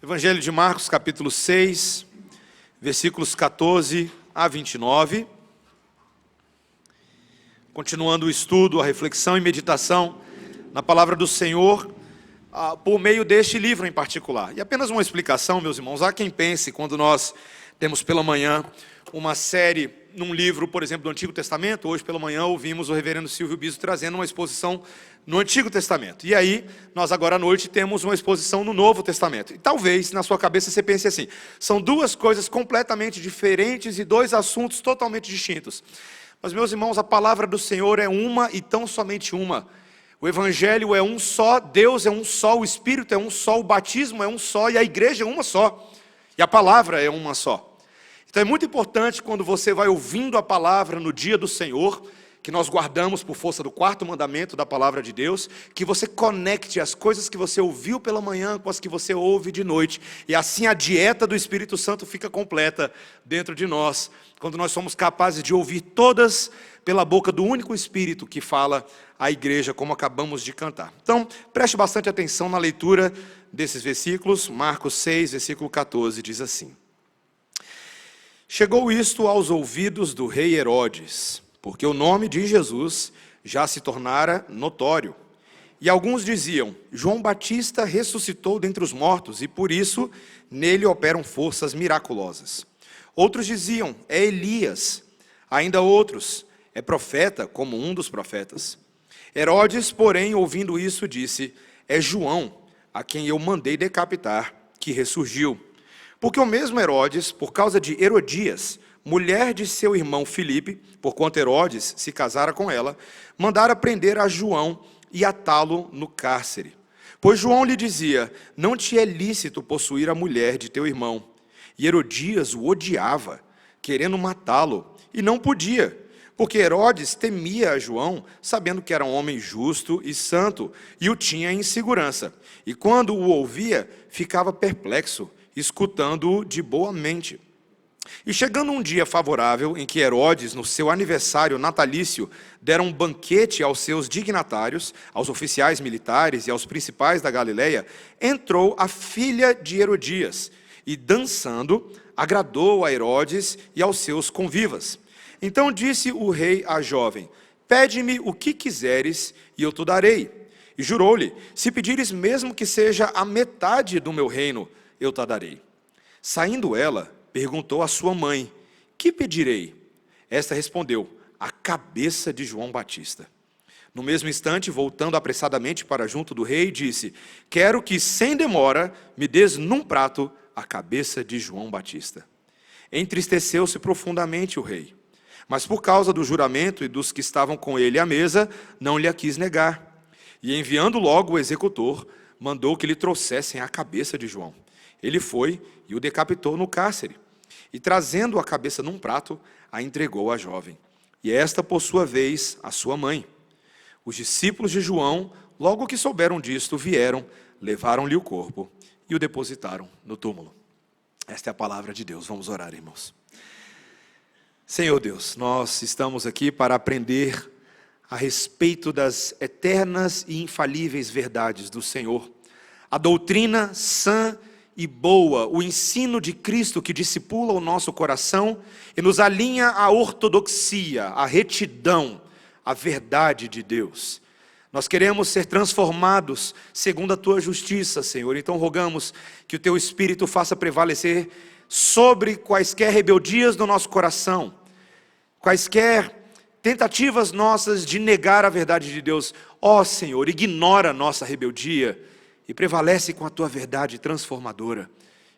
Evangelho de Marcos, capítulo 6, versículos 14 a 29. Continuando o estudo, a reflexão e meditação na palavra do Senhor, por meio deste livro em particular. E apenas uma explicação, meus irmãos, há quem pense, quando nós temos pela manhã uma série num livro, por exemplo, do Antigo Testamento, hoje pela manhã ouvimos o reverendo Silvio Biso trazendo uma exposição no Antigo Testamento. E aí, nós agora à noite temos uma exposição no Novo Testamento. E talvez, na sua cabeça, você pense assim, são duas coisas completamente diferentes e dois assuntos totalmente distintos. Mas, meus irmãos, a palavra do Senhor é uma e tão somente uma. O Evangelho é um só, Deus é um só, o Espírito é um só, o batismo é um só e a igreja é uma só. E a palavra é uma só. Então é muito importante quando você vai ouvindo a palavra no dia do Senhor, que nós guardamos por força do quarto mandamento da palavra de Deus, que você conecte as coisas que você ouviu pela manhã com as que você ouve de noite. E assim a dieta do Espírito Santo fica completa dentro de nós, quando nós somos capazes de ouvir todas pela boca do único Espírito que fala à igreja, como acabamos de cantar. Então, preste bastante atenção na leitura desses versículos. Marcos 6, versículo 14, diz assim: Chegou isto aos ouvidos do rei Herodes, porque o nome de Jesus já se tornara notório. E alguns diziam, João Batista ressuscitou dentre os mortos, e por isso nele operam forças miraculosas. Outros diziam, é Elias. Ainda outros, é profeta, como um dos profetas. Herodes, porém, ouvindo isso, disse, é João, a quem eu mandei decapitar, que ressurgiu. Porque o mesmo Herodes, por causa de Herodias, mulher de seu irmão Filipe, porquanto Herodes se casara com ela, mandara prender a João e atá-lo no cárcere. Pois João lhe dizia, não te é lícito possuir a mulher de teu irmão. E Herodias o odiava, querendo matá-lo, e não podia, porque Herodes temia a João, sabendo que era um homem justo e santo, e o tinha em segurança. E quando o ouvia, ficava perplexo, escutando-o de boa mente. E chegando um dia favorável, em que Herodes, no seu aniversário natalício, dera um banquete aos seus dignatários, aos oficiais militares e aos principais da Galileia, entrou a filha de Herodias, e dançando, agradou a Herodes e aos seus convivas. Então disse o rei à jovem, pede-me o que quiseres, e eu te darei. E jurou-lhe, se pedires mesmo que seja a metade do meu reino, eu te darei. Saindo ela, perguntou à sua mãe, que pedirei? Esta respondeu, a cabeça de João Batista. No mesmo instante, voltando apressadamente para junto do rei, disse, quero que, sem demora, me des num prato a cabeça de João Batista. Entristeceu-se profundamente o rei, mas por causa do juramento e dos que estavam com ele à mesa, não lhe a quis negar. E enviando logo o executor, mandou que lhe trouxessem a cabeça de João. Ele foi e o decapitou no cárcere. E trazendo a cabeça num prato, a entregou à jovem. E esta, por sua vez, a sua mãe. Os discípulos de João, logo que souberam disto, vieram, levaram-lhe o corpo e o depositaram no túmulo. Esta é a palavra de Deus. Vamos orar, irmãos. Senhor Deus, nós estamos aqui para aprender a respeito das eternas e infalíveis verdades do Senhor. A doutrina sã e boa, o ensino de Cristo que discipula o nosso coração e nos alinha à ortodoxia, à retidão, à verdade de Deus. Nós queremos ser transformados segundo a Tua justiça, Senhor. Então rogamos que o Teu Espírito faça prevalecer sobre quaisquer rebeldias do nosso coração, quaisquer tentativas nossas de negar a verdade de Deus. Ó Senhor, ignora a nossa rebeldia e prevalece com a Tua verdade transformadora.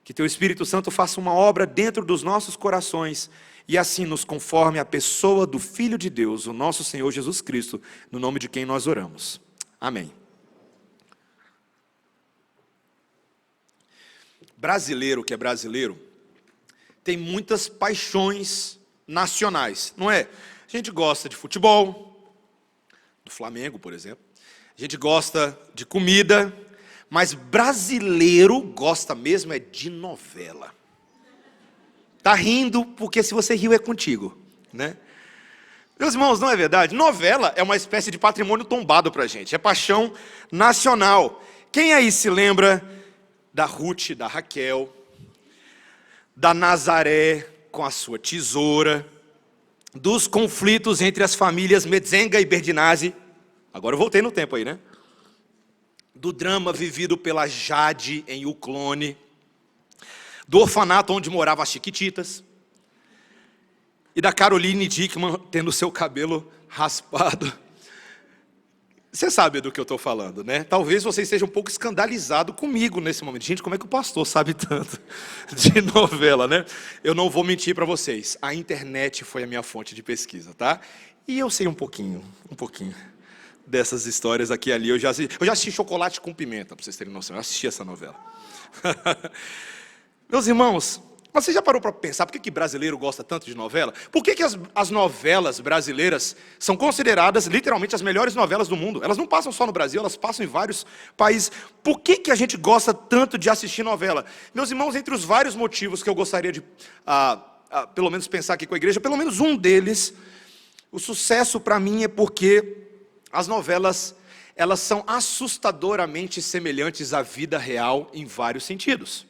Que Teu Espírito Santo faça uma obra dentro dos nossos corações e assim nos conforme a pessoa do Filho de Deus, o nosso Senhor Jesus Cristo, no nome de quem nós oramos. Amém. Brasileiro que é brasileiro tem muitas paixões nacionais, não é? A gente gosta de futebol, do Flamengo, por exemplo. A gente gosta de comida. Mas brasileiro gosta mesmo é de novela. Tá rindo, porque se você riu é contigo, né? Meus irmãos, não é verdade? Novela é uma espécie de patrimônio tombado pra gente. É paixão nacional. Quem aí se lembra da Ruth, da Raquel, da Nazaré com a sua tesoura, dos conflitos entre as famílias Metzenga e Berdinazzi. Agora eu voltei no tempo aí, né? Do drama vivido pela Jade em O Clone, do orfanato onde moravam as Chiquititas, e da Caroline Dickman tendo seu cabelo raspado. Você sabe do que eu estou falando, né? Talvez você esteja um pouco escandalizado comigo nesse momento. Gente, como é que o pastor sabe tanto de novela, né? Eu não vou mentir para vocês. A internet foi a minha fonte de pesquisa, tá? E eu sei um pouquinho dessas histórias aqui e ali. Eu já assisti Chocolate com Pimenta, para vocês terem noção. Eu assisti essa novela. Meus irmãos, você já parou para pensar por que brasileiro gosta tanto de novela? Por que as novelas brasileiras são consideradas literalmente as melhores novelas do mundo? Elas não passam só no Brasil, elas passam em vários países. Por que a gente gosta tanto de assistir novela? Meus irmãos, entre os vários motivos que eu gostaria de, pelo menos, pensar aqui com a igreja, pelo menos um deles, o sucesso para mim é porque as novelas, elas são assustadoramente semelhantes à vida real em vários sentidos.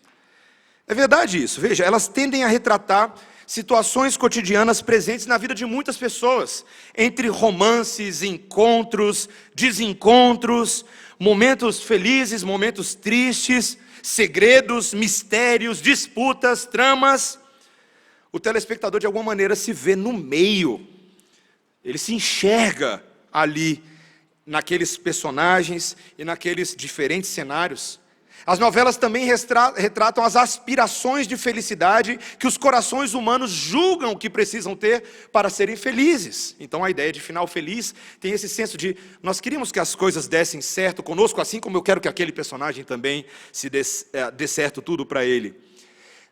É verdade isso, veja, elas tendem a retratar situações cotidianas presentes na vida de muitas pessoas, entre romances, encontros, desencontros, momentos felizes, momentos tristes, segredos, mistérios, disputas, tramas. O telespectador, de alguma maneira, se vê no meio, ele se enxerga ali, naqueles personagens e naqueles diferentes cenários. As novelas também retratam as aspirações de felicidade que os corações humanos julgam que precisam ter para serem felizes. Então a ideia de final feliz tem esse senso de nós queríamos que as coisas dessem certo conosco, assim como eu quero que aquele personagem também se dê certo tudo para ele.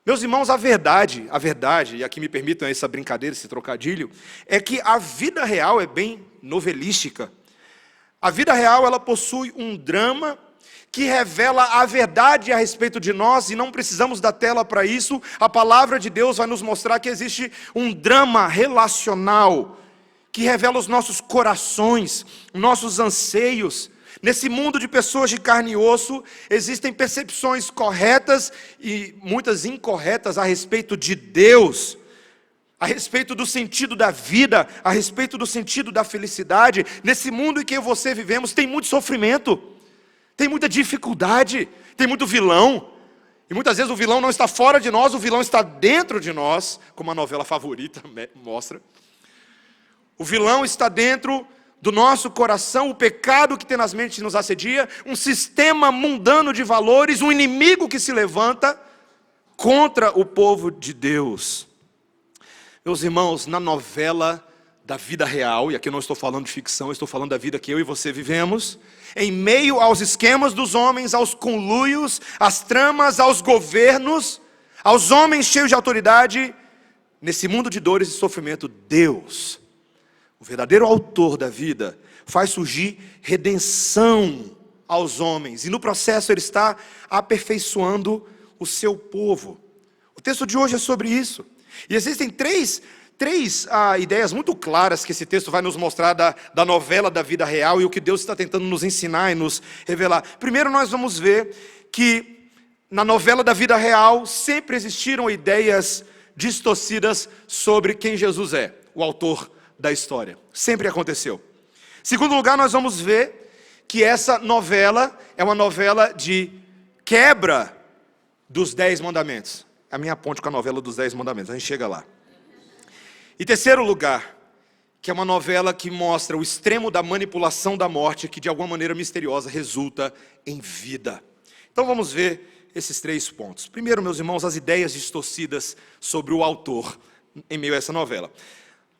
Meus irmãos, a verdade, e aqui me permitam essa brincadeira, esse trocadilho, é que a vida real é bem novelística. A vida real, ela possui um drama que revela a verdade a respeito de nós, e não precisamos da tela para isso. A palavra de Deus vai nos mostrar que existe um drama relacional, que revela os nossos corações, nossos anseios. Nesse mundo de pessoas de carne e osso, existem percepções corretas e muitas incorretas a respeito de Deus, a respeito do sentido da vida, a respeito do sentido da felicidade. Nesse mundo em que você vivemos, tem muito sofrimento, tem muita dificuldade, tem muito vilão. E muitas vezes o vilão não está fora de nós, o vilão está dentro de nós, como a novela favorita mostra. O vilão está dentro do nosso coração, o pecado que tenazmente nos assedia, um sistema mundano de valores, um inimigo que se levanta contra o povo de Deus. Meus irmãos, na novela da vida real, e aqui eu não estou falando de ficção, eu estou falando da vida que eu e você vivemos, em meio aos esquemas dos homens, aos conluios, às tramas, aos governos, aos homens cheios de autoridade, nesse mundo de dores e sofrimento, Deus, o verdadeiro autor da vida, faz surgir redenção aos homens, e no processo ele está aperfeiçoando o seu povo. O texto de hoje é sobre isso. E existem três ideias muito claras que esse texto vai nos mostrar da novela da vida real e o que Deus está tentando nos ensinar e nos revelar. Primeiro, nós vamos ver que na novela da vida real sempre existiram ideias distorcidas sobre quem Jesus é, o autor da história. Sempre aconteceu. Segundo lugar, nós vamos ver que essa novela é uma novela de quebra dos 10 mandamentos. A minha ponte com a novela dos 10 mandamentos, a gente chega lá. E terceiro lugar, que é uma novela que mostra o extremo da manipulação da morte, que de alguma maneira misteriosa resulta em vida. Então vamos ver esses 3 pontos. Primeiro, meus irmãos, as ideias distorcidas sobre o autor em meio a essa novela.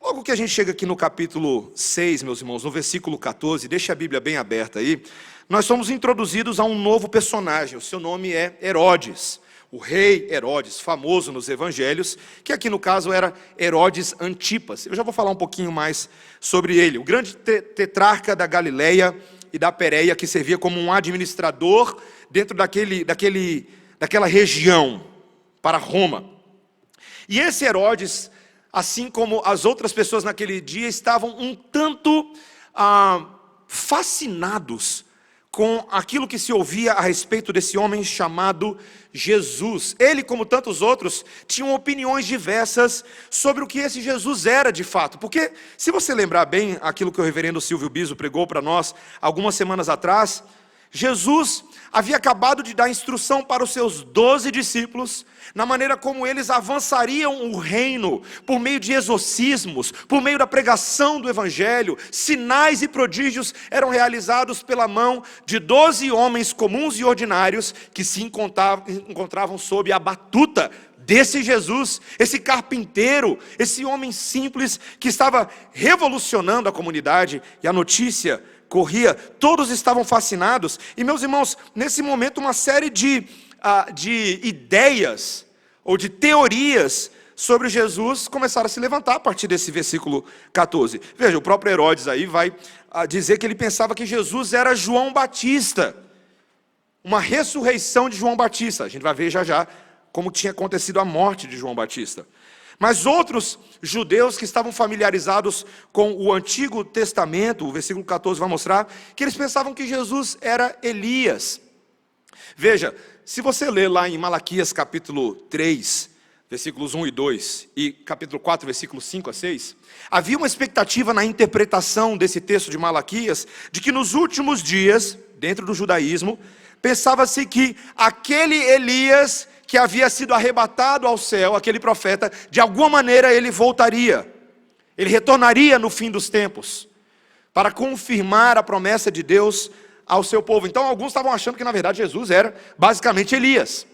Logo que a gente chega aqui no capítulo 6, meus irmãos, no versículo 14, deixa a Bíblia bem aberta aí, nós somos introduzidos a um novo personagem, o seu nome é Herodes. O rei Herodes, famoso nos evangelhos, que aqui no caso era Herodes Antipas. Eu já vou falar um pouquinho mais sobre ele. O grande tetrarca da Galileia e da Pérea, que servia como um administrador dentro daquela região, para Roma. E esse Herodes, assim como as outras pessoas naquele dia, estavam um tanto fascinados com aquilo que se ouvia a respeito desse homem chamado Jesus. Ele, como tantos outros, tinham opiniões diversas sobre o que esse Jesus era de fato. Porque, se você lembrar bem aquilo que o reverendo Silvio Biso pregou para nós algumas semanas atrás, Jesus havia acabado de dar instrução para os seus 12 discípulos, na maneira como eles avançariam o reino, por meio de exorcismos, por meio da pregação do evangelho. Sinais e prodígios eram realizados pela mão de 12 homens comuns e ordinários, que se encontravam sob a batuta desse Jesus, esse carpinteiro, esse homem simples, que estava revolucionando a comunidade. E a notícia corria, todos estavam fascinados. E, meus irmãos, nesse momento uma série de ideias ou de teorias sobre Jesus começaram a se levantar a partir desse versículo 14. Veja, o próprio Herodes aí vai dizer que ele pensava que Jesus era João Batista, uma ressurreição de João Batista. A gente vai ver já já como tinha acontecido a morte de João Batista. Mas outros judeus que estavam familiarizados com o Antigo Testamento, o versículo 14 vai mostrar, que eles pensavam que Jesus era Elias. Veja, se você ler lá em Malaquias capítulo 3, versículos 1 e 2, e capítulo 4, versículos 5 a 6, havia uma expectativa na interpretação desse texto de Malaquias, de que nos últimos dias, dentro do judaísmo, pensava-se que aquele Elias que havia sido arrebatado ao céu, aquele profeta, de alguma maneira ele voltaria, ele retornaria no fim dos tempos, para confirmar a promessa de Deus ao seu povo. Então alguns estavam achando que na verdade Jesus era basicamente Elias.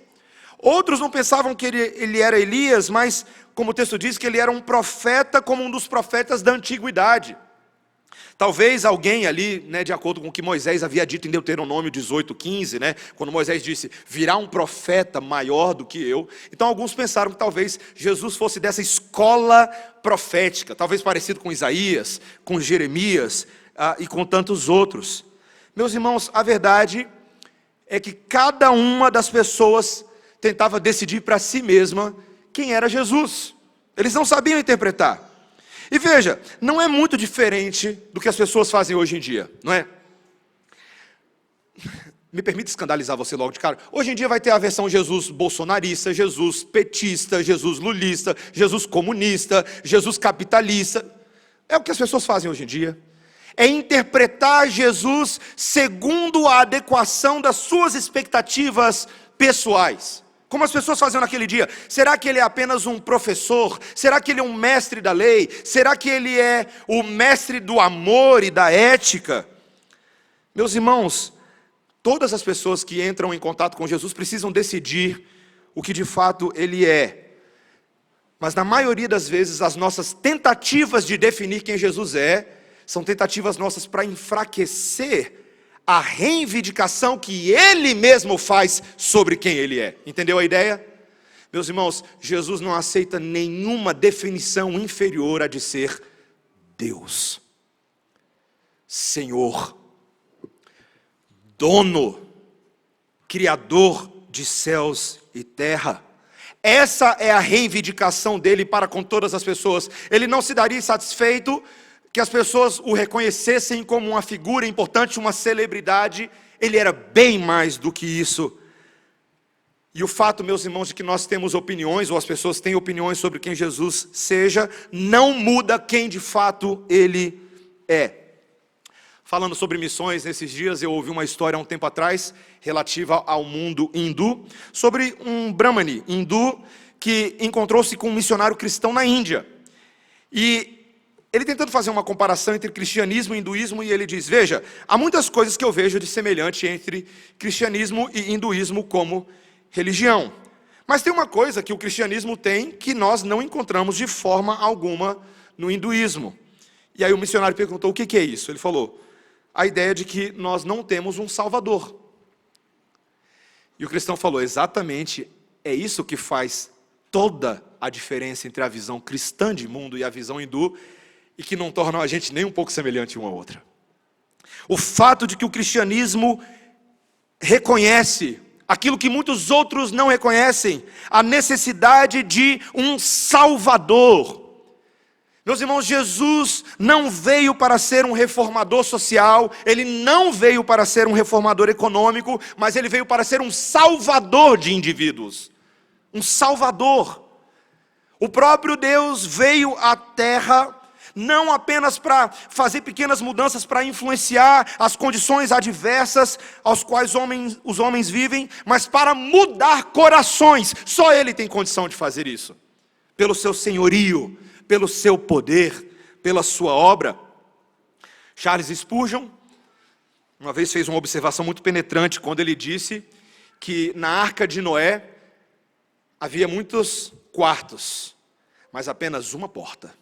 Outros não pensavam que ele era Elias, mas como o texto diz, que ele era um profeta como um dos profetas da antiguidade. Talvez alguém ali, de acordo com o que Moisés havia dito em Deuteronômio 18:15, quando Moisés disse, virá um profeta maior do que eu. Então alguns pensaram que talvez Jesus fosse dessa escola profética, talvez parecido com Isaías, com Jeremias e com tantos outros. Meus irmãos, a verdade é que cada uma das pessoas tentava decidir para si mesma quem era Jesus. Eles não sabiam interpretar. E veja, não é muito diferente do que as pessoas fazem hoje em dia, não é? Me permite escandalizar você logo de cara. Hoje em dia vai ter a versão Jesus bolsonarista, Jesus petista, Jesus lulista, Jesus comunista, Jesus capitalista. É o que as pessoas fazem hoje em dia. É interpretar Jesus segundo a adequação das suas expectativas pessoais. Como as pessoas faziam naquele dia. Será que ele é apenas um professor? Será que ele é um mestre da lei? Será que ele é o mestre do amor e da ética? Meus irmãos, todas as pessoas que entram em contato com Jesus precisam decidir o que de fato ele é. Mas na maioria das vezes as nossas tentativas de definir quem Jesus é, são tentativas nossas para enfraquecer a reivindicação que ele mesmo faz sobre quem ele é. Entendeu a ideia? Meus irmãos, Jesus não aceita nenhuma definição inferior a de ser Deus, Senhor, dono, criador de céus e terra. Essa é a reivindicação dele para com todas as pessoas. Ele não se daria satisfeito que as pessoas o reconhecessem como uma figura importante, uma celebridade. Ele era bem mais do que isso. E o fato, meus irmãos, de que nós temos opiniões, ou as pessoas têm opiniões sobre quem Jesus seja, não muda quem de fato ele é. Falando sobre missões, nesses dias eu ouvi uma história há um tempo atrás, relativa ao mundo hindu, sobre um brahmane hindu que encontrou-se com um missionário cristão na Índia. E ele tentando fazer uma comparação entre cristianismo e hinduísmo, e ele diz, veja, há muitas coisas que eu vejo de semelhante entre cristianismo e hinduísmo como religião. Mas tem uma coisa que o cristianismo tem que nós não encontramos de forma alguma no hinduísmo. E aí o missionário perguntou, o que é isso? Ele falou, a ideia de que nós não temos um Salvador. E o cristão falou, exatamente, é isso que faz toda a diferença entre a visão cristã de mundo e a visão hindu, e que não tornam a gente nem um pouco semelhante uma à outra. O fato de que o cristianismo reconhece aquilo que muitos outros não reconhecem, a necessidade de um Salvador. Meus irmãos, Jesus não veio para ser um reformador social, Ele não veio para ser um reformador econômico, mas Ele veio para ser um salvador de indivíduos. Um salvador. O próprio Deus veio à terra, não apenas para fazer pequenas mudanças para influenciar as condições adversas aos quais os homens vivem, mas para mudar corações. Só Ele tem condição de fazer isso. Pelo seu senhorio, pelo seu poder, pela sua obra. Charles Spurgeon, uma vez fez uma observação muito penetrante quando ele disse que na Arca de Noé havia muitos quartos, mas apenas uma porta.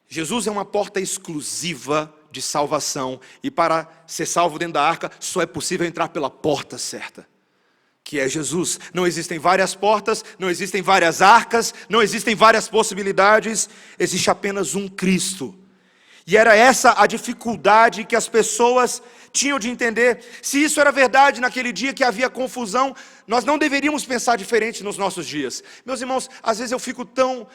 Jesus é uma porta exclusiva de salvação, e para ser salvo dentro da arca, só é possível entrar pela porta certa, que é Jesus. Não existem várias portas, não existem várias arcas, não existem várias possibilidades, existe apenas um Cristo. E era essa a dificuldade que as pessoas tinham de entender. Se isso era verdade naquele dia que havia confusão, nós não deveríamos pensar diferente nos nossos dias. Meus irmãos, às vezes eu fico tão...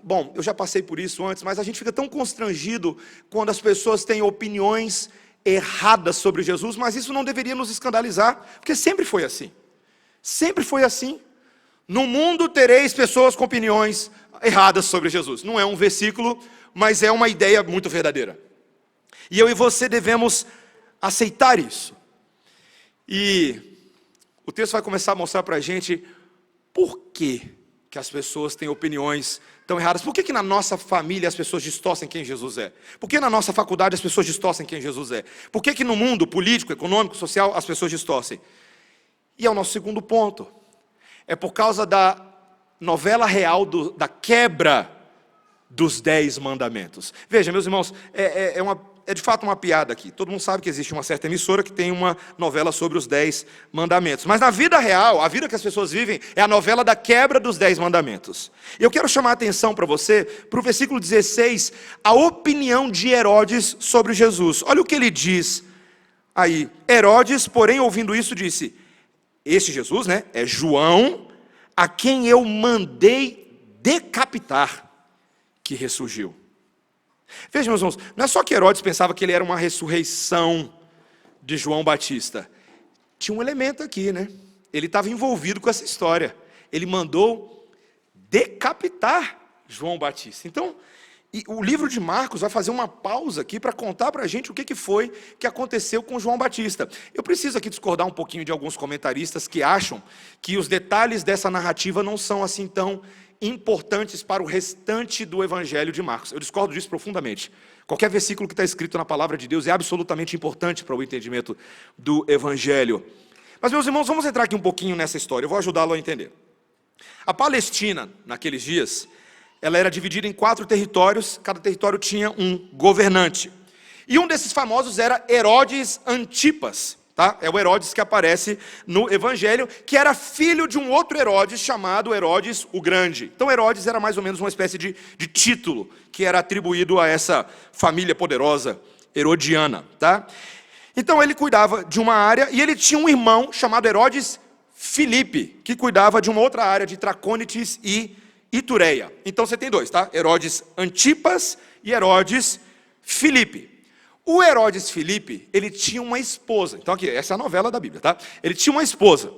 Bom, eu já passei por isso antes, mas a gente fica tão constrangido quando as pessoas têm opiniões erradas sobre Jesus, mas isso não deveria nos escandalizar, porque sempre foi assim. Sempre foi assim. No mundo tereis pessoas com opiniões erradas sobre Jesus. Não é um versículo, mas é uma ideia muito verdadeira. E eu e você devemos aceitar isso. E o texto vai começar a mostrar para a gente por que as pessoas têm opiniões tão erradas. Por que na nossa família as pessoas distorcem quem Jesus é? Por que na nossa faculdade as pessoas distorcem quem Jesus é? Por que no mundo político, econômico, social as pessoas distorcem? E é o nosso segundo ponto. É por causa da novela real da quebra dos 10 mandamentos. Veja, meus irmãos, é de fato uma piada aqui. Todo mundo sabe que existe uma certa emissora que tem uma novela sobre os 10 mandamentos. Mas na vida real, a vida que as pessoas vivem é a novela da quebra dos 10 mandamentos. Eu quero chamar a atenção para você, para o versículo 16, a opinião de Herodes sobre Jesus. Olha o que ele diz aí. Herodes, porém, ouvindo isso, disse: este Jesus, né, é João, a quem eu mandei decapitar, que ressurgiu. Veja, meus irmãos, não é só que Herodes pensava que ele era uma ressurreição de João Batista. Tinha um elemento aqui, né? Ele estava envolvido com essa história. Ele mandou decapitar João Batista. Então, o livro de Marcos vai fazer uma pausa aqui para contar para a gente o que foi que aconteceu com João Batista. Eu preciso aqui discordar um pouquinho de alguns comentaristas que acham que os detalhes dessa narrativa não são assim tão importantes para o restante do Evangelho de Marcos. Eu discordo disso profundamente. Qualquer versículo que está escrito na palavra de Deus é absolutamente importante para o entendimento do Evangelho. Mas, meus irmãos, vamos entrar aqui um pouquinho nessa história. Eu vou ajudá-lo a entender. A Palestina, naqueles dias, ela era dividida em 4 territórios. Cada território tinha um governante. E um desses famosos era Herodes Antipas. Tá? É o Herodes que aparece no Evangelho, que era filho de um outro Herodes chamado Herodes o Grande. Então Herodes era mais ou menos uma espécie de título que era atribuído a essa família poderosa herodiana. Tá? Então ele cuidava de uma área e ele tinha um irmão chamado Herodes Filipe, que cuidava de uma outra área de Tracônitis e Itureia. Então você tem 2, tá? Herodes Antipas e Herodes Filipe. O Herodes Filipe, ele tinha uma esposa. Então aqui, essa é a novela da Bíblia, tá? Ele tinha uma esposa.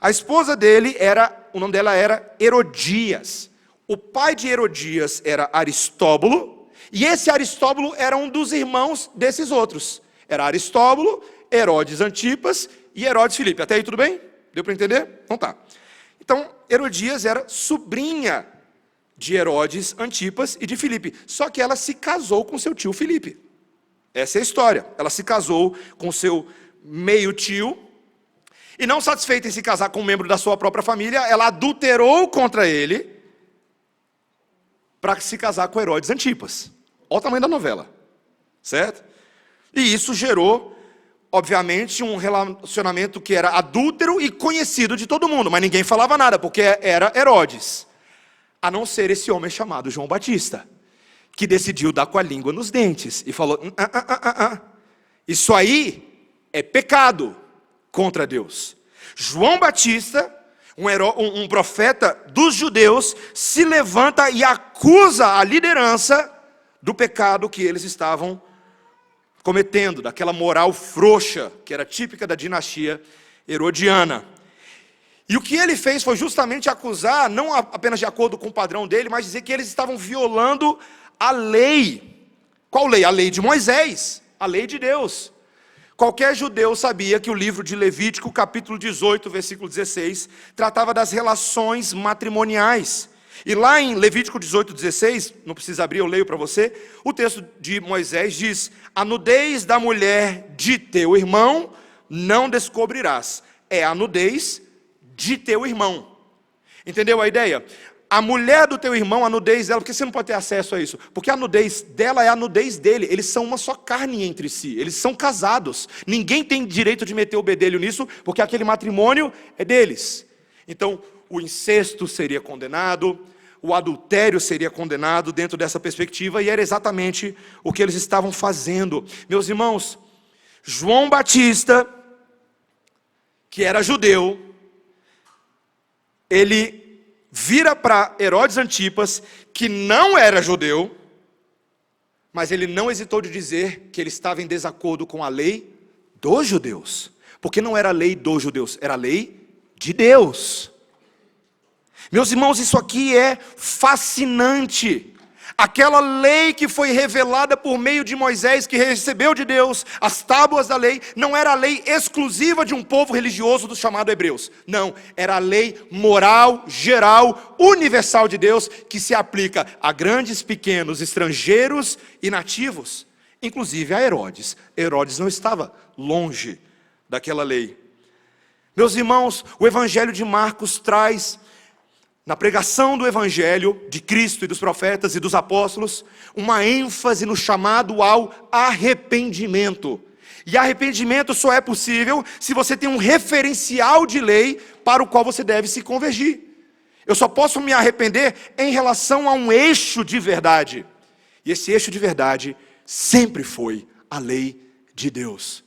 A esposa dele o nome dela era Herodias. O pai de Herodias era Aristóbulo, e esse Aristóbulo era um dos irmãos desses outros. Era Aristóbulo, Herodes Antipas e Herodes Filipe. Até aí tudo bem? Deu para entender? Então tá. Então, Herodias era sobrinha de Herodes Antipas e de Filipe. Só que ela se casou com seu tio Filipe. Essa é a história. Ela se casou com seu meio-tio, e não satisfeita em se casar com um membro da sua própria família, ela adulterou contra ele para se casar com Herodes Antipas. Olha o tamanho da novela, certo? E isso gerou, obviamente, um relacionamento que era adúltero e conhecido de todo mundo, mas ninguém falava nada, porque era Herodes, a não ser esse homem chamado João Batista, que decidiu dar com a língua nos dentes e falou: isso aí é pecado contra Deus. João Batista Um profeta dos judeus se levanta e acusa a liderança do pecado que eles estavam cometendo, daquela moral frouxa que era típica da dinastia herodiana. E o que ele fez foi justamente acusar, não apenas de acordo com o padrão dele, mas dizer que eles estavam violando a lei. Qual lei? A lei de Moisés, a lei de Deus. Qualquer judeu sabia que o livro de Levítico, capítulo 18, versículo 16, tratava das relações matrimoniais. E lá em Levítico 18, 16, não precisa abrir, eu leio para você, o texto de Moisés diz: a nudez da mulher de teu irmão não descobrirás. É a nudez de teu irmão. Entendeu a ideia? A mulher do teu irmão, a nudez dela, porque você não pode ter acesso a isso? Porque a nudez dela é a nudez dele. Eles são uma só carne entre si. Eles são casados. Ninguém tem direito de meter o bedelho nisso, porque aquele matrimônio é deles. Então, o incesto seria condenado, o adultério seria condenado dentro dessa perspectiva, e era exatamente o que eles estavam fazendo. Meus irmãos, João Batista, que era judeu, ele vira para Herodes Antipas, que não era judeu, mas ele não hesitou de dizer que ele estava em desacordo com a lei dos judeus, porque não era a lei dos judeus, era a lei de Deus. Meus irmãos, isso aqui é fascinante. Aquela lei que foi revelada por meio de Moisés, que recebeu de Deus as tábuas da lei, não era a lei exclusiva de um povo religioso do chamado hebreus. Não, era a lei moral, geral, universal de Deus, que se aplica a grandes, pequenos, estrangeiros e nativos, inclusive a Herodes. Herodes não estava longe daquela lei. Meus irmãos, o Evangelho de Marcos traz, na pregação do Evangelho de Cristo e dos profetas e dos apóstolos, uma ênfase no chamado ao arrependimento. E arrependimento só é possível se você tem um referencial de lei para o qual você deve se convergir. Eu só posso me arrepender em relação a um eixo de verdade. E esse eixo de verdade sempre foi a lei de Deus.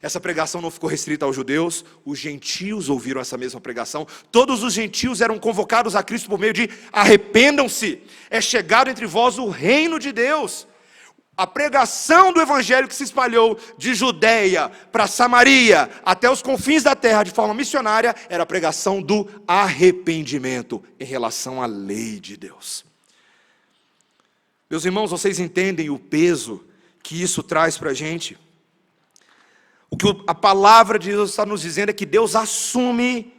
Essa pregação não ficou restrita aos judeus, os gentios ouviram essa mesma pregação. Todos os gentios eram convocados a Cristo por meio de arrependam-se. É chegado entre vós o reino de Deus. A pregação do evangelho que se espalhou de Judeia para Samaria, até os confins da terra de forma missionária, era a pregação do arrependimento em relação à lei de Deus. Meus irmãos, vocês entendem o peso que isso traz para a gente? O que a palavra de Deus está nos dizendo é que Deus assume,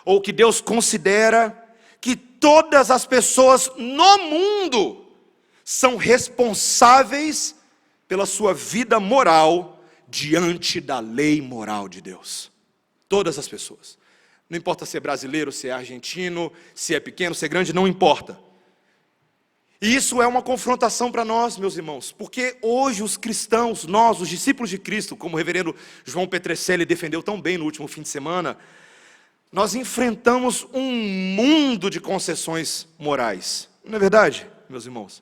ou que Deus considera, que todas as pessoas no mundo são responsáveis pela sua vida moral diante da lei moral de Deus. Todas as pessoas. Não importa se é brasileiro, se é argentino, se é pequeno, se é grande, não importa. E isso é uma confrontação para nós, meus irmãos, porque hoje os cristãos, nós, os discípulos de Cristo, como o reverendo João Petrecelli defendeu tão bem no último fim de semana, nós enfrentamos um mundo de concessões morais. Não é verdade, meus irmãos?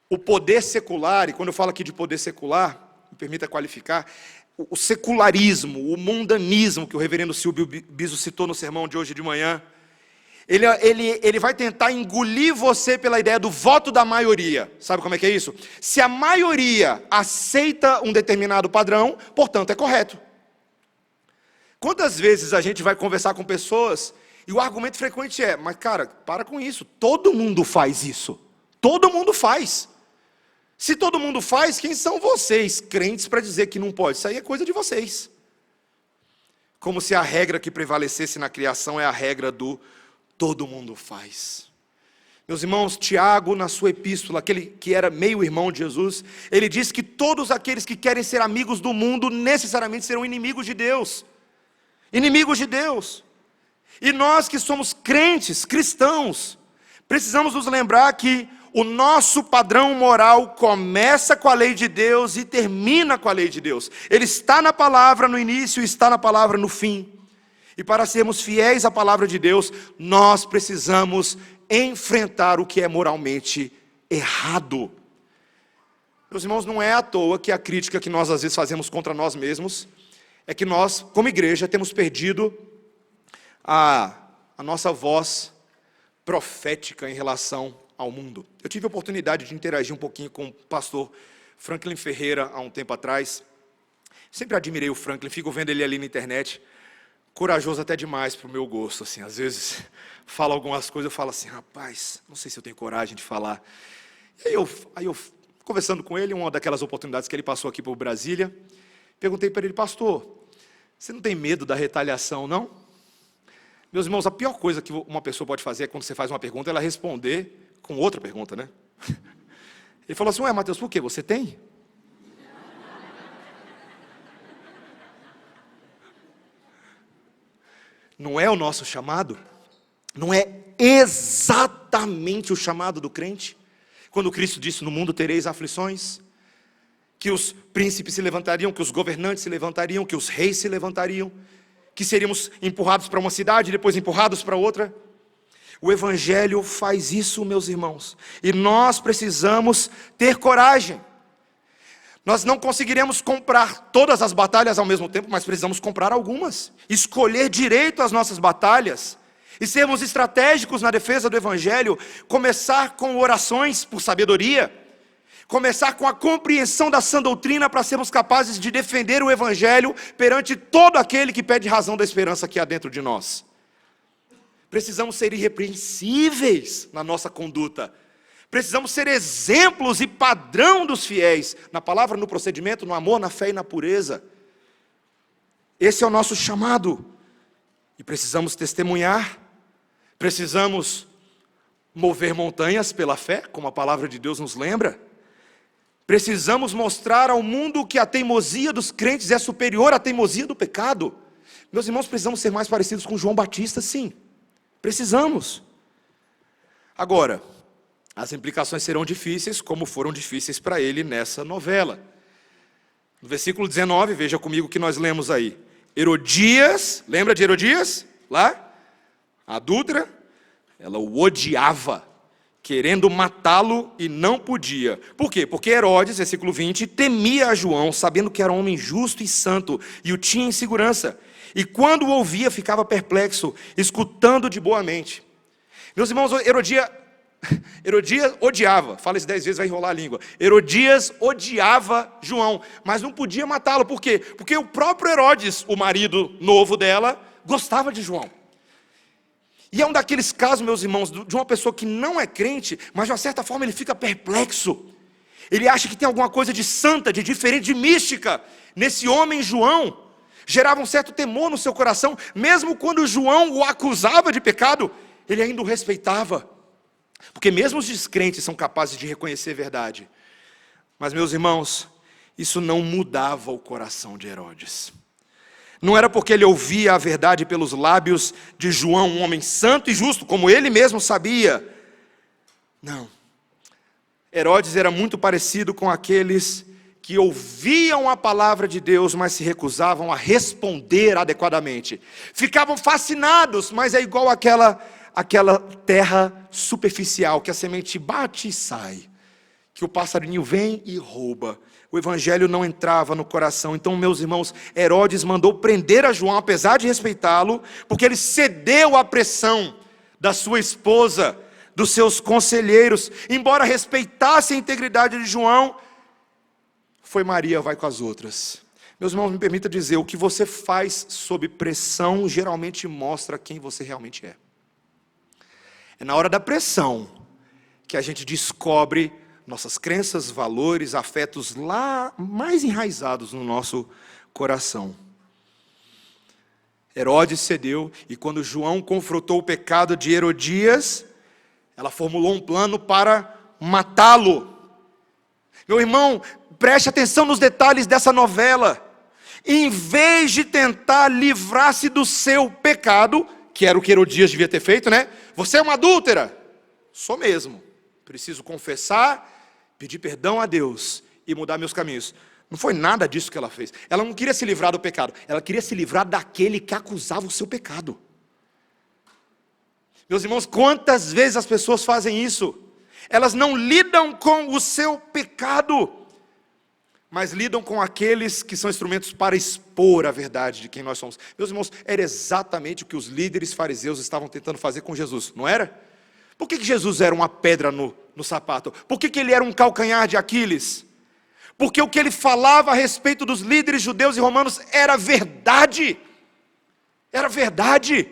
O poder secular, e quando eu falo aqui de poder secular, me permita qualificar, o secularismo, o mundanismo que o reverendo Silvio Biso citou no sermão de hoje de manhã, ele vai tentar engolir você pela ideia do voto da maioria. Sabe como é que é isso? Se a maioria aceita um determinado padrão, portanto é correto. Quantas vezes a gente vai conversar com pessoas e o argumento frequente é: mas cara, para com isso, todo mundo faz isso. Todo mundo faz. Se todo mundo faz, quem são vocês, crentes, para dizer que não pode? Isso aí é coisa de vocês. Como se a regra que prevalecesse na criação é a regra do todo mundo faz. Meus irmãos, Tiago, na sua epístola, aquele que era meio irmão de Jesus, ele diz que todos aqueles que querem ser amigos do mundo, necessariamente serão inimigos de Deus. Inimigos de Deus. E nós que somos crentes, cristãos, precisamos nos lembrar que o nosso padrão moral começa com a lei de Deus e termina com a lei de Deus. Ele está na palavra no início e está na palavra no fim. E para sermos fiéis à palavra de Deus, nós precisamos enfrentar o que é moralmente errado. Meus irmãos, não é à toa que a crítica que nós às vezes fazemos contra nós mesmos é que nós, como igreja, temos perdido a nossa voz profética em relação ao mundo. Eu tive a oportunidade de interagir um pouquinho com o pastor Franklin Ferreira há um tempo atrás. Sempre admirei o Franklin, fico vendo ele ali na internet, corajoso até demais para o meu gosto. Assim, às vezes fala algumas coisas, eu falo assim, rapaz, não sei se eu tenho coragem de falar. E aí eu conversando com ele, uma daquelas oportunidades que ele passou aqui por Brasília, perguntei para ele, pastor, você não tem medo da retaliação, não? Meus irmãos, a pior coisa que uma pessoa pode fazer é quando você faz uma pergunta, ela responder com outra pergunta, né? Ele falou assim, ué, Mateus, por quê? Você tem? Não é o nosso chamado? Não é exatamente o chamado do crente? Quando Cristo disse, no mundo tereis aflições, que os príncipes se levantariam, que os governantes se levantariam, que os reis se levantariam, que seríamos empurrados para uma cidade, depois empurrados para outra. O Evangelho faz isso, meus irmãos, e nós precisamos ter coragem. Nós não conseguiremos comprar todas as batalhas ao mesmo tempo, mas precisamos comprar algumas, escolher direito as nossas batalhas, e sermos estratégicos na defesa do Evangelho, começar com orações por sabedoria, começar com a compreensão da sã doutrina para sermos capazes de defender o Evangelho perante todo aquele que pede razão da esperança que há dentro de nós. Precisamos ser irrepreensíveis na nossa conduta, precisamos ser exemplos e padrão dos fiéis, na palavra, no procedimento, no amor, na fé e na pureza. Esse é o nosso chamado, e precisamos testemunhar, precisamos mover montanhas pela fé, como a palavra de Deus nos lembra. Precisamos mostrar ao mundo que a teimosia dos crentes é superior à teimosia do pecado. Meus irmãos, precisamos ser mais parecidos com João Batista, sim. Precisamos. Agora, as implicações serão difíceis, como foram difíceis para ele nessa novela. No versículo 19, veja comigo o que nós lemos aí. Herodias, lembra de Herodias? Lá? A adúltera, ela o odiava, querendo matá-lo e não podia. Por quê? Porque Herodes, versículo 20, temia a João, sabendo que era um homem justo e santo, e o tinha em segurança. E quando o ouvia, ficava perplexo, escutando de boa mente. Meus irmãos, Herodias odiava, fala isso 10 vezes, vai enrolar a língua. Herodias odiava João, mas não podia matá-lo. Por quê? Porque o próprio Herodes, o marido novo dela, gostava de João. E é um daqueles casos, meus irmãos, de uma pessoa que não é crente, mas de uma certa forma ele fica perplexo. Ele acha que tem alguma coisa de santa, de diferente, de mística nesse homem João. Gerava um certo temor no seu coração, mesmo quando João o acusava de pecado, ele ainda o respeitava. Porque mesmo os descrentes são capazes de reconhecer a verdade. Mas, meus irmãos, isso não mudava o coração de Herodes. Não era porque ele ouvia a verdade pelos lábios de João, um homem santo e justo, como ele mesmo sabia. Não. Herodes era muito parecido com aqueles que ouviam a palavra de Deus, mas se recusavam a responder adequadamente. Ficavam fascinados, mas é igual aquela terra superficial, que a semente bate e sai, que o passarinho vem e rouba. O evangelho não entrava no coração. Então, meus irmãos, Herodes mandou prender a João, apesar de respeitá-lo, porque ele cedeu à pressão da sua esposa, dos seus conselheiros. Embora respeitasse a integridade de João, foi Maria, vai com as outras. Meus irmãos, me permita dizer, o que você faz sob pressão geralmente mostra quem você realmente é. É na hora da pressão que a gente descobre nossas crenças, valores, afetos lá mais enraizados no nosso coração. Herodes cedeu, e quando João confrontou o pecado de Herodias, ela formulou um plano para matá-lo. Meu irmão, preste atenção nos detalhes dessa novela. Em vez de tentar livrar-se do seu pecado, que era o que Herodias devia ter feito, né? Você é uma adúltera. Sou mesmo. Preciso confessar, pedir perdão a Deus e mudar meus caminhos. Não foi nada disso que ela fez. Ela não queria se livrar do pecado. Ela queria se livrar daquele que acusava o seu pecado. Meus irmãos, quantas vezes as pessoas fazem isso? Elas não lidam com o seu pecado. mas lidam com aqueles que são instrumentos para expor a verdade de quem nós somos. Meus irmãos, era exatamente o que os líderes fariseus estavam tentando fazer com Jesus, não era? Por que Jesus era uma pedra no sapato? Por que ele era um calcanhar de Aquiles? Porque o que ele falava a respeito dos líderes judeus e romanos era verdade. Era verdade.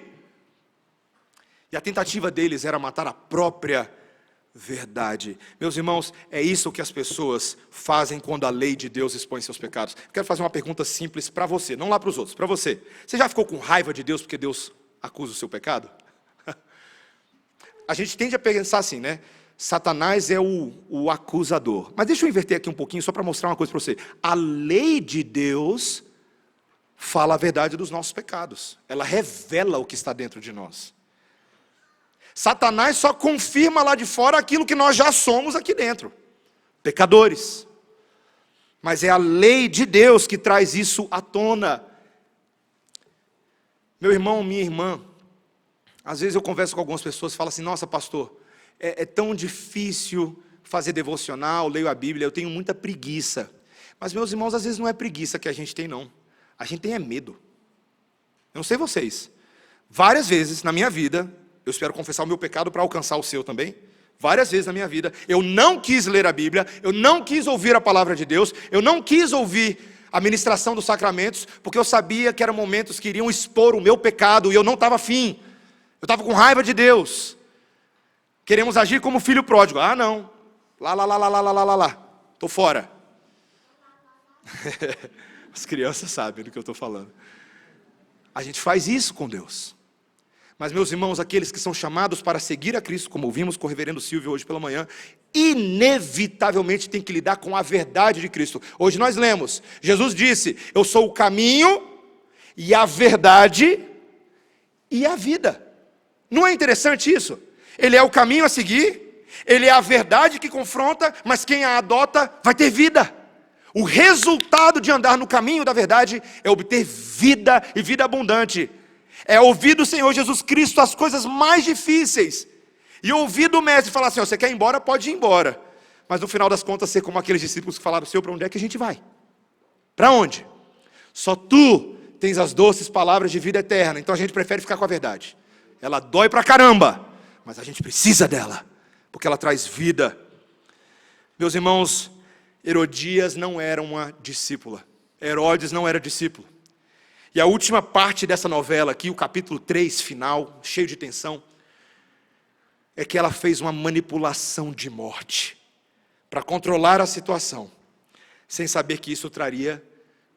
E a tentativa deles era matar a própria verdade. Meus irmãos, é isso que as pessoas fazem quando a lei de Deus expõe seus pecados. Eu quero fazer uma pergunta simples para você, não lá para os outros, para você. Você já ficou com raiva de Deus porque Deus acusa o seu pecado? A gente tende a pensar assim, né? Satanás é o acusador. Mas deixa eu inverter aqui um pouquinho só para mostrar uma coisa para você. A lei de Deus fala a verdade dos nossos pecados. Ela revela o que está dentro de nós. Satanás só confirma lá de fora aquilo que nós já somos aqui dentro. Pecadores. Mas é a lei de Deus que traz isso à tona. Meu irmão, minha irmã, às vezes eu converso com algumas pessoas e falo assim, nossa pastor, é tão difícil fazer devocional, leio a Bíblia, eu tenho muita preguiça. Mas meus irmãos, às vezes não é preguiça que a gente tem não. A gente tem medo. Eu não sei vocês. Várias vezes na minha vida, eu espero confessar o meu pecado para alcançar o seu também. Várias vezes na minha vida, eu não quis ler a Bíblia, eu não quis ouvir a palavra de Deus, eu não quis ouvir a ministração dos sacramentos, porque eu sabia que eram momentos que iriam expor o meu pecado e eu não estava afim. Eu estava com raiva de Deus. Queremos agir como filho pródigo. Ah, não. Lá. Estou fora. As crianças sabem do que eu estou falando. A gente faz isso com Deus. Mas, meus irmãos, aqueles que são chamados para seguir a Cristo, como ouvimos com o reverendo Silvio hoje pela manhã, inevitavelmente tem que lidar com a verdade de Cristo. Hoje nós lemos, Jesus disse, eu sou o caminho e a verdade e a vida. Não é interessante isso? Ele é o caminho a seguir, ele é a verdade que confronta, mas quem a adota vai ter vida. O resultado de andar no caminho da verdade é obter vida e vida abundante. É ouvir do Senhor Jesus Cristo as coisas mais difíceis. E ouvir do mestre falar assim, você quer ir embora? Pode ir embora. Mas no final das contas ser como aqueles discípulos que falaram, Senhor, para onde é que a gente vai? Para onde? Só tu tens as doces palavras de vida eterna. Então a gente prefere ficar com a verdade. Ela dói pra caramba, mas a gente precisa dela, porque ela traz vida. Meus irmãos, Herodias não era uma discípula. Herodes não era discípulo. E a última parte dessa novela aqui, o capítulo 3, final, cheio de tensão, é que ela fez uma manipulação de morte para controlar a situação, sem saber que isso traria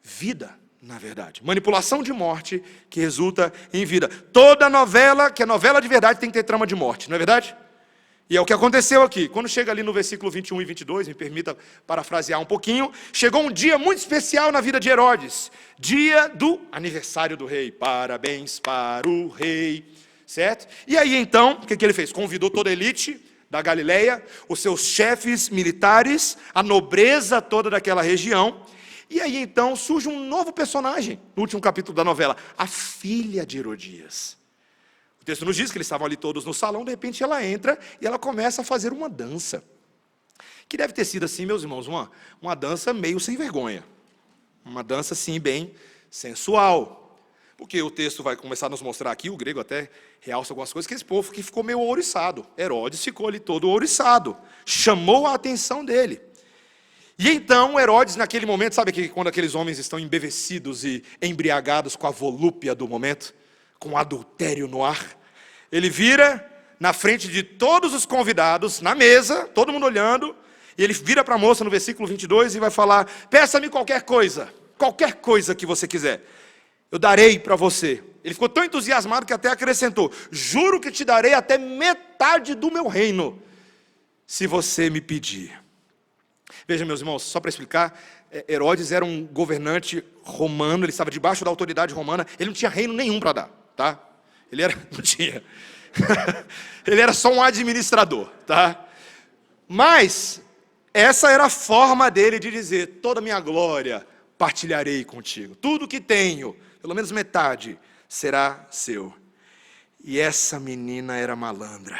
vida, na verdade. Manipulação de morte que resulta em vida. Toda novela, que é novela de verdade, tem que ter trama de morte, não é verdade? E é o que aconteceu aqui. Quando chega ali no versículo 21 e 22, me permita parafrasear um pouquinho, chegou um dia muito especial na vida de Herodes, dia do aniversário do rei. Parabéns para o rei, certo? E aí então, o que ele fez? Convidou toda a elite da Galileia, os seus chefes militares, a nobreza toda daquela região. E aí então surge um novo personagem, no último capítulo da novela, a filha de Herodias. O texto nos diz que eles estavam ali todos no salão, de repente ela entra e ela começa a fazer uma dança. Que deve ter sido assim, meus irmãos, uma dança meio sem vergonha. Uma dança assim, bem sensual. Porque o texto vai começar a nos mostrar aqui, o grego até realça algumas coisas, que esse povo que ficou meio ouriçado. Herodes ficou ali todo ouriçado. Chamou a atenção dele. E então Herodes, naquele momento, sabe que quando aqueles homens estão embevecidos e embriagados com a volúpia do momento, com adultério no ar, ele vira na frente de todos os convidados, na mesa, todo mundo olhando, e ele vira para a moça no versículo 22 e vai falar, peça-me qualquer coisa que você quiser, eu darei para você. Ele ficou tão entusiasmado que até acrescentou, juro que te darei até metade do meu reino, se você me pedir. Veja, meus irmãos, só para explicar, Herodes era um governante romano, ele estava debaixo da autoridade romana, ele não tinha reino nenhum para dar, tá? Não tinha. Ele era só um administrador, tá? Mas essa era a forma dele de dizer, toda a minha glória partilharei contigo. Tudo que tenho, pelo menos metade, será seu. E essa menina era malandra.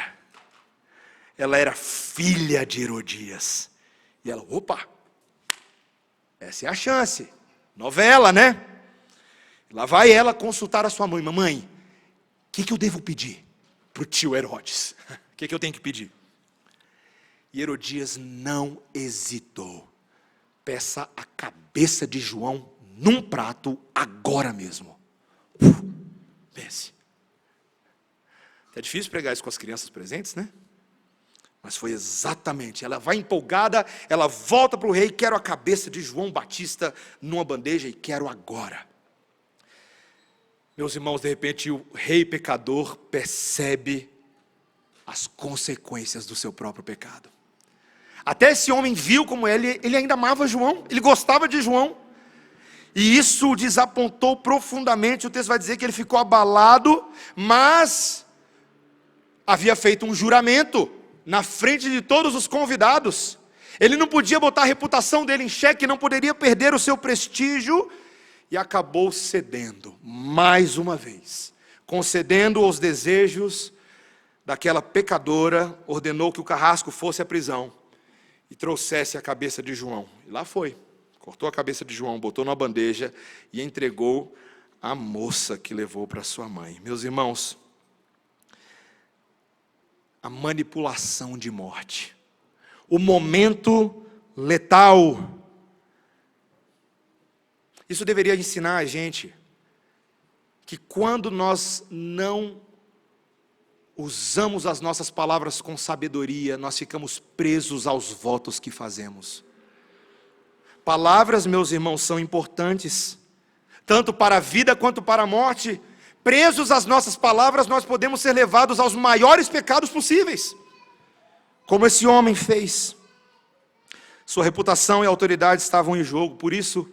Ela era filha de Herodias. E ela, opa, Essa é a chance. Novela, né? Lá vai ela consultar a sua mãe. Mamãe, o que eu devo pedir para o tio Herodes? O que eu tenho que pedir? E Herodias não hesitou. Peça a cabeça de João num prato agora mesmo. Pense. É difícil pregar isso com as crianças presentes, né? Mas foi exatamente. Ela vai empolgada, ela volta para o rei. Quero a cabeça de João Batista numa bandeja e quero agora. Meus irmãos, de repente o rei pecador percebe as consequências do seu próprio pecado. Até esse homem viu como ele ainda amava João, ele gostava de João. E isso o desapontou profundamente. O texto vai dizer que ele ficou abalado, mas havia feito um juramento na frente de todos os convidados. Ele não podia botar a reputação dele em xeque, não poderia perder o seu prestígio. E acabou cedendo, mais uma vez. Concedendo aos desejos daquela pecadora, ordenou que o carrasco fosse à prisão e trouxesse a cabeça de João. E lá foi. Cortou a cabeça de João, botou numa bandeja e entregou à moça que levou para sua mãe. Meus irmãos, a manipulação de morte, o momento letal. Isso deveria ensinar a gente que quando nós não usamos as nossas palavras com sabedoria, nós ficamos presos aos votos que fazemos. Palavras, meus irmãos, são importantes, tanto para a vida quanto para a morte. Presos às nossas palavras, nós podemos ser levados aos maiores pecados possíveis, como esse homem fez. Sua reputação e autoridade estavam em jogo, por isso,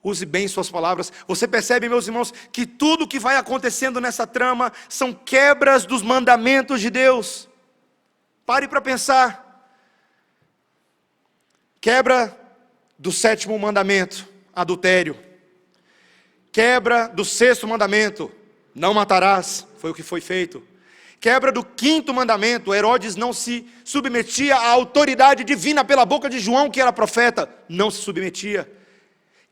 use bem suas palavras. Você percebe, meus irmãos, que tudo que vai acontecendo nessa trama são quebras dos mandamentos de Deus. Pare para pensar. Quebra do 7º mandamento, adultério. Quebra do 6º mandamento, não matarás, foi o que foi feito. Quebra do 5º mandamento, Herodes não se submetia à autoridade divina pela boca de João, que era profeta, não se submetia.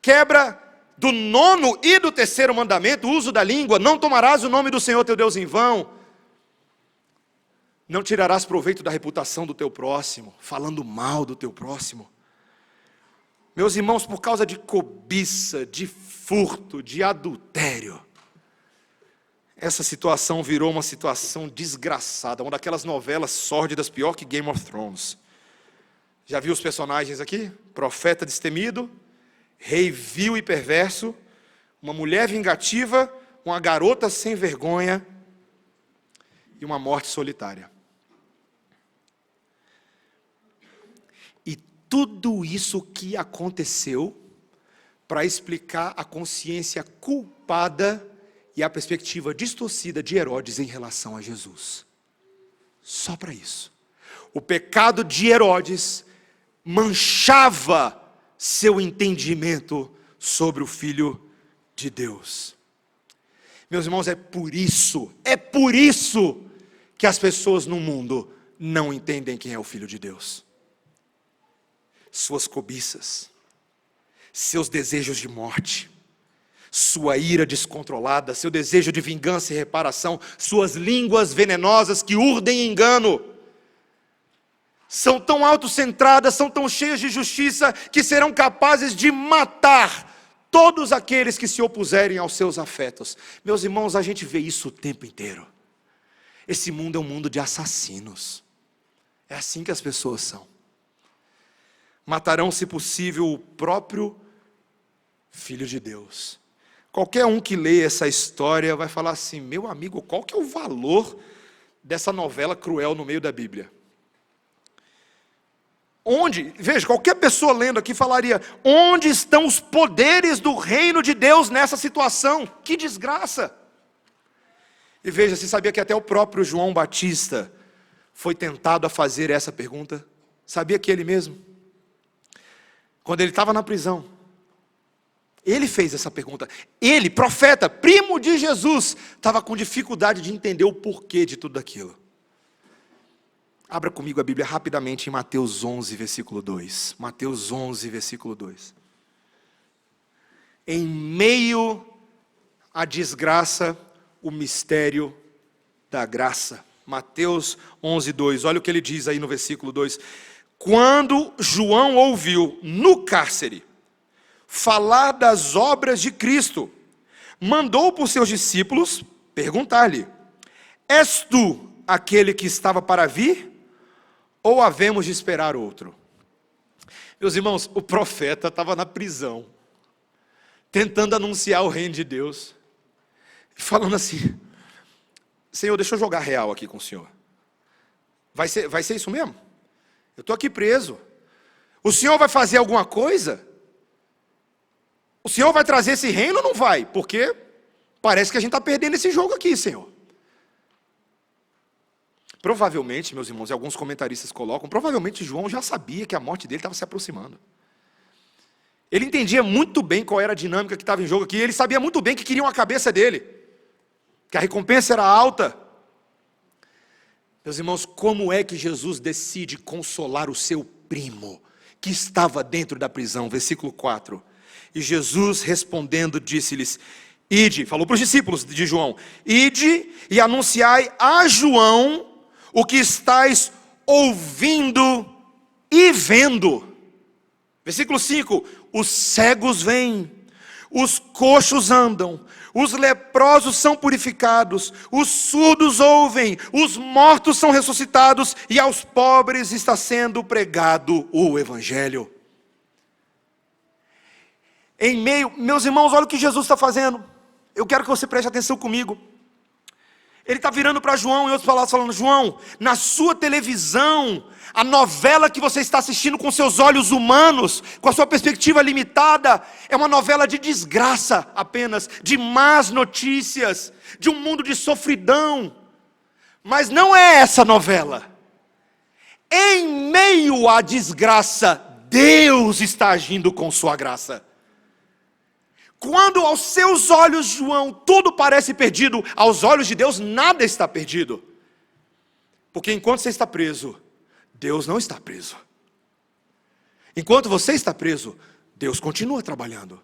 Quebra do 9º e do 3º mandamento, o uso da língua, não tomarás o nome do Senhor teu Deus em vão. Não tirarás proveito da reputação do teu próximo, falando mal do teu próximo. Meus irmãos, por causa de cobiça, de furto, de adultério, essa situação virou uma situação desgraçada, uma daquelas novelas sórdidas, pior que Game of Thrones. Já viu os personagens aqui? Profeta destemido, rei vil e perverso, uma mulher vingativa, uma garota sem vergonha e uma morte solitária. E tudo isso que aconteceu para explicar a consciência culpada e a perspectiva distorcida de Herodes em relação a Jesus. Só para isso. O pecado de Herodes manchava seu entendimento sobre o Filho de Deus. Meus irmãos, é por isso que as pessoas no mundo não entendem quem é o Filho de Deus. Suas cobiças, seus desejos de morte, sua ira descontrolada, seu desejo de vingança e reparação, suas línguas venenosas que urdem engano, são tão autocentradas, são tão cheias de justiça, que serão capazes de matar todos aqueles que se opuserem aos seus afetos. Meus irmãos, a gente vê isso o tempo inteiro. Esse mundo é um mundo de assassinos. É assim que as pessoas são. Matarão, se possível, o próprio Filho de Deus. Qualquer um que lê essa história vai falar assim: meu amigo, qual que é o valor dessa novela cruel no meio da Bíblia? Veja, qualquer pessoa lendo aqui falaria: onde estão os poderes do reino de Deus nessa situação? Que desgraça! E veja, você sabia que até o próprio João Batista foi tentado a fazer essa pergunta? Sabia que ele mesmo? Quando ele estava na prisão, ele fez essa pergunta. Ele, profeta, primo de Jesus, estava com dificuldade de entender o porquê de tudo aquilo. Abra comigo a Bíblia rapidamente em Mateus 11, versículo 2. Mateus 11, versículo 2. Em meio à desgraça, o mistério da graça. Mateus 11:2. Olha o que ele diz aí no versículo 2. Quando João ouviu no cárcere falar das obras de Cristo, mandou por seus discípulos perguntar-lhe: és tu aquele que estava para vir, ou havemos de esperar outro? Meus irmãos, o profeta estava na prisão, tentando anunciar o reino de Deus, falando assim: Senhor, deixa eu jogar real aqui com o Senhor. Vai ser isso mesmo? Eu estou aqui preso. O Senhor vai fazer alguma coisa? O Senhor vai trazer esse reino ou não vai? Porque parece que a gente está perdendo esse jogo aqui, Senhor. Provavelmente, meus irmãos, e alguns comentaristas colocam, provavelmente João já sabia que a morte dele estava se aproximando. Ele entendia muito bem qual era a dinâmica que estava em jogo aqui, ele sabia muito bem que queriam a cabeça dele, que a recompensa era alta. Meus irmãos, como é que Jesus decide consolar o seu primo, que estava dentro da prisão? Versículo 4. E Jesus respondendo disse-lhes: ide, falou para os discípulos de João, ide e anunciai a João o que estáis ouvindo e vendo. Versículo 5, os cegos vêm, os coxos andam, os leprosos são purificados, os surdos ouvem, os mortos são ressuscitados, e aos pobres está sendo pregado o Evangelho. Em meio, meus irmãos, olha o que Jesus está fazendo. Eu quero que você preste atenção comigo. Ele está virando para João, em outras palavras, falando: João, na sua televisão, a novela que você está assistindo com seus olhos humanos, com a sua perspectiva limitada, é uma novela de desgraça apenas, de más notícias, de um mundo de sofridão. Mas não é essa novela. Em meio à desgraça, Deus está agindo com sua graça. Quando aos seus olhos, João, tudo parece perdido, aos olhos de Deus nada está perdido. Porque enquanto você está preso, Deus não está preso. Enquanto você está preso, Deus continua trabalhando.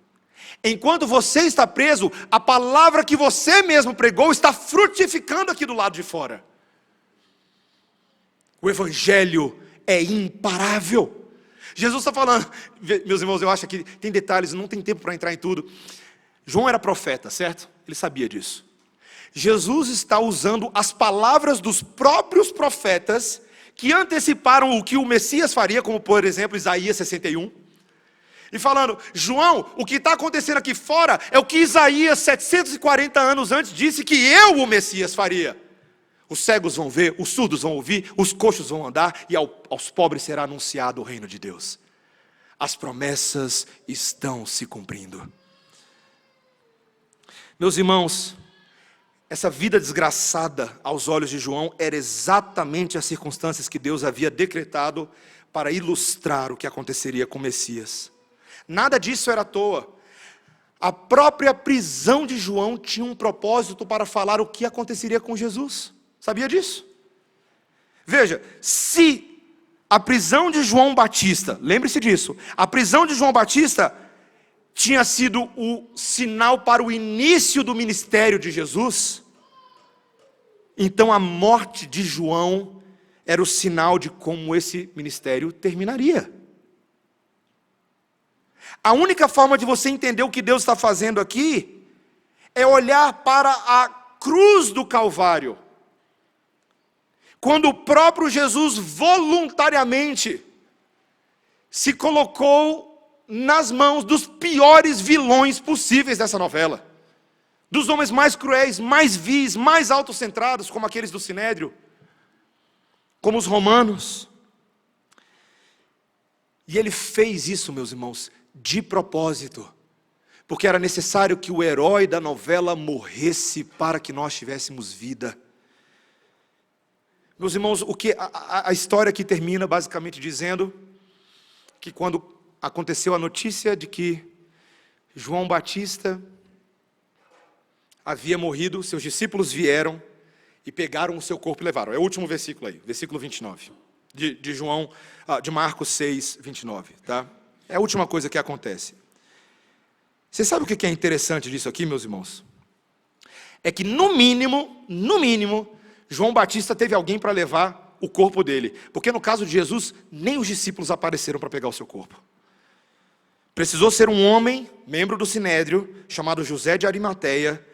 Enquanto você está preso, a palavra que você mesmo pregou está frutificando aqui do lado de fora. O Evangelho é imparável. Jesus está falando, meus irmãos, eu acho que tem detalhes, não tem tempo para entrar em tudo. João era profeta, certo? Ele sabia disso. Jesus está usando as palavras dos próprios profetas que anteciparam o que o Messias faria, como por exemplo Isaías 61. E falando: João, o que está acontecendo aqui fora é o que Isaías 740 anos antes disse que eu, o Messias, faria. Os cegos vão ver, os surdos vão ouvir, os coxos vão andar, e aos pobres será anunciado o reino de Deus. As promessas estão se cumprindo. Meus irmãos, essa vida desgraçada aos olhos de João era exatamente as circunstâncias que Deus havia decretado para ilustrar o que aconteceria com o Messias. Nada disso era à toa. A própria prisão de João tinha um propósito para falar o que aconteceria com Jesus. Sabia disso? Veja, se a prisão de João Batista, lembre-se disso, a prisão de João Batista tinha sido o sinal para o início do ministério de Jesus, então a morte de João era o sinal de como esse ministério terminaria. A única forma de você entender o que Deus está fazendo aqui é olhar para a cruz do Calvário. Quando o próprio Jesus voluntariamente se colocou nas mãos dos piores vilões possíveis dessa novela. Dos homens mais cruéis, mais vis, mais autocentrados, como aqueles do Sinédrio, como os romanos. E ele fez isso, meus irmãos, de propósito, porque era necessário que o herói da novela morresse para que nós tivéssemos vida. Meus irmãos, a história aqui termina basicamente dizendo que quando aconteceu a notícia de que João Batista havia morrido, seus discípulos vieram e pegaram o seu corpo e levaram. É o último versículo aí, versículo 29, de Marcos 6, 29, tá? É a última coisa que acontece. Você sabe o que é interessante disso aqui, meus irmãos? É que no mínimo, João Batista teve alguém para levar o corpo dele. Porque no caso de Jesus, nem os discípulos apareceram para pegar o seu corpo. Precisou ser um homem, membro do Sinédrio, chamado José de Arimateia,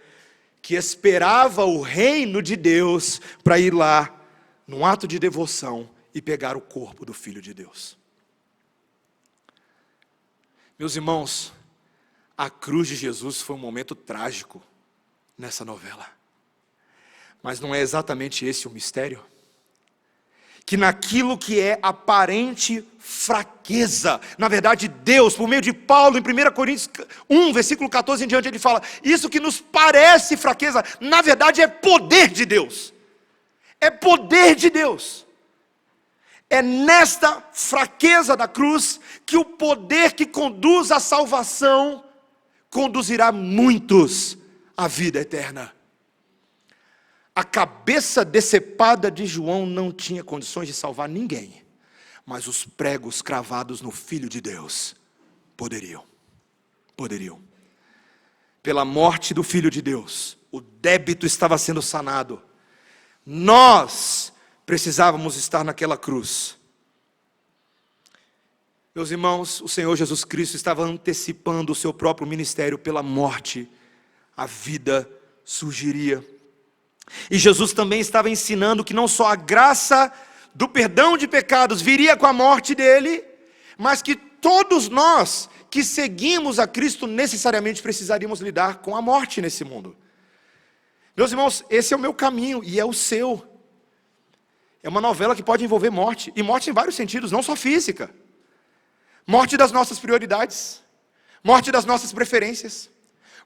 que esperava o reino de Deus para ir lá, num ato de devoção, e pegar o corpo do Filho de Deus. Meus irmãos, a cruz de Jesus foi um momento trágico nessa novela. Mas não é exatamente esse o mistério? Que naquilo que é aparente fraqueza, na verdade Deus, por meio de Paulo, em 1 Coríntios 1, versículo 14 em diante, ele fala, isso que nos parece fraqueza, na verdade é poder de Deus. É poder de Deus. É nesta fraqueza da cruz que o poder que conduz à salvação conduzirá muitos à vida eterna. A cabeça decepada de João não tinha condições de salvar ninguém, mas os pregos cravados no Filho de Deus poderiam. Pela morte do Filho de Deus, o débito estava sendo sanado. Nós precisávamos estar naquela cruz. Meus irmãos, o Senhor Jesus Cristo estava antecipando o seu próprio ministério. Pela morte, a vida surgiria. E Jesus também estava ensinando que não só a graça do perdão de pecados viria com a morte dele, mas que todos nós que seguimos a Cristo necessariamente precisaríamos lidar com a morte nesse mundo. Meus irmãos, esse é o meu caminho e é o seu. É uma novela que pode envolver morte, e morte em vários sentidos, não só física. Morte das nossas prioridades, morte das nossas preferências,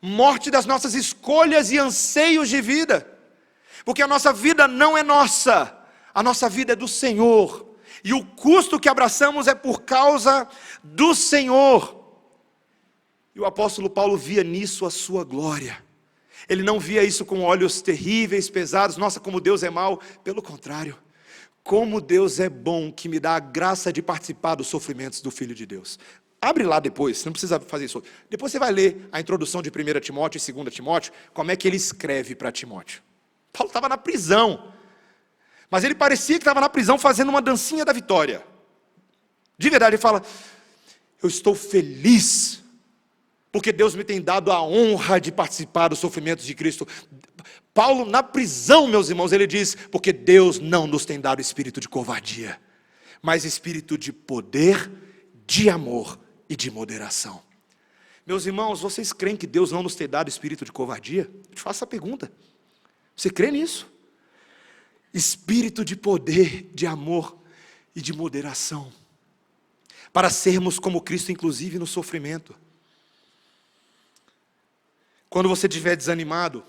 morte das nossas escolhas e anseios de vida. Porque a nossa vida não é nossa, a nossa vida é do Senhor. E o custo que abraçamos é por causa do Senhor. E o apóstolo Paulo via nisso a sua glória. Ele não via isso com olhos terríveis, pesados. Nossa, como Deus é mau. Pelo contrário, como Deus é bom, que me dá a graça de participar dos sofrimentos do Filho de Deus. Abre lá depois, você não precisa fazer isso. Depois você vai ler a introdução de 1 Timóteo e 2 Timóteo, como é que ele escreve para Timóteo. Paulo estava na prisão, mas ele parecia que estava na prisão fazendo uma dancinha da vitória. De verdade, ele fala, eu estou feliz, porque Deus me tem dado a honra de participar dos sofrimentos de Cristo. Paulo na prisão, meus irmãos, ele diz, porque Deus não nos tem dado espírito de covardia, mas espírito de poder, de amor e de moderação. Meus irmãos, vocês creem que Deus não nos tem dado espírito de covardia? Eu te faço essa pergunta. Você crê nisso? Espírito de poder, de amor e de moderação. Para sermos como Cristo, inclusive no sofrimento. Quando você estiver desanimado,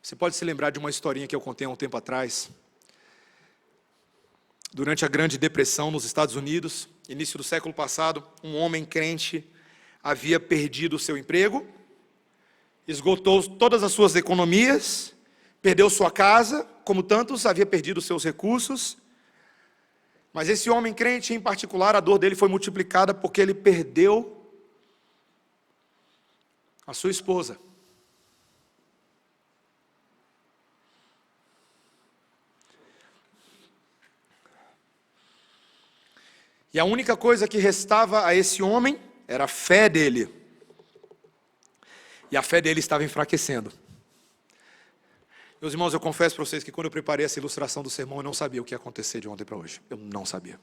você pode se lembrar de uma historinha que eu contei há um tempo atrás. Durante a Grande Depressão nos Estados Unidos, início do século passado, um homem crente havia perdido o seu emprego, esgotou todas as suas economias, perdeu sua casa, como tantos havia perdido seus recursos. Mas esse homem crente em particular, a dor dele foi multiplicada porque ele perdeu a sua esposa. E a única coisa que restava a esse homem era a fé dele. E a fé dele estava enfraquecendo. Meus irmãos, eu confesso para vocês que quando eu preparei essa ilustração do sermão, eu não sabia o que ia acontecer de ontem para hoje. Eu não sabia.